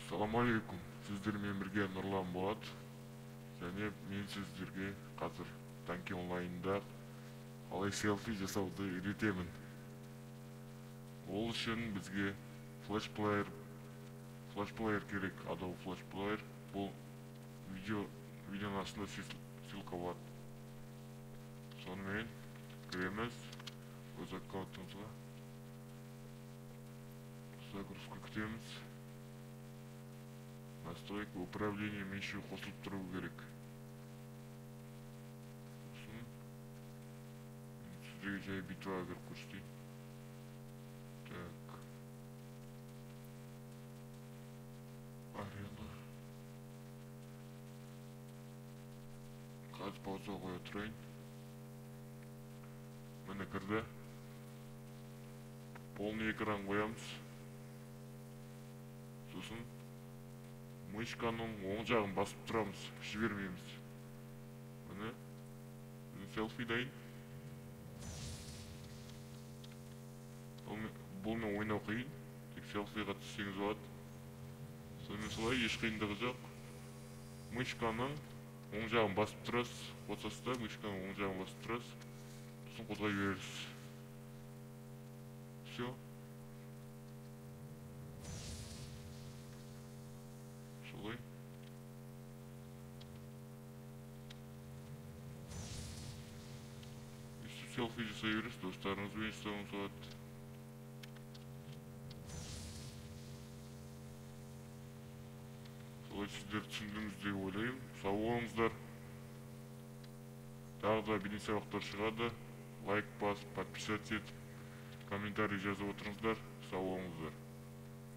Assalamu алейкум. Сіздермен бірге Нұрлан болады. Және мен сіздерге қазір танки онлайнында қалай селфи жасауды үйретемін. Ол үшін бізге флеш плеер керек. Adobe Flash Player. Бұл видеоның астында ссылка бар. Сонымен кіреміз өз аккаунтымызға. Загрузка күтеміз. Настройка управлением еще қосылып тұру керек. Сіздерге жай битва беріп көрсетейін. Так. Арена. Қазір пауза қоя тұрайын. Міне кірді. Полный экран қоямыз. Сосын мышканың оң жағын басып тұрамыз, жібермейміз. Міне селфи дайын. Бұлмен ойнау қиын, тек селфиға түссеңіз болады. Сонымен солай еш қиындығы жоқ. Мышканың оң жағын басып тұрасыз, қосасыз да, мышканың оң жағын басып тұрасыз. Сосын қозғай бересіз. Все. Солай. Если селфи жасай бересіз, достарыңызбен жасауыңыз болады. Солай сіздер түсіндіңіз деп ойлаймын. Сау болыңыздар. Тағы да бейне сабақтар шығады. Лайк басып, подписаться етіп, комментарий жазып отырыңыздар. Сау болыңыздар.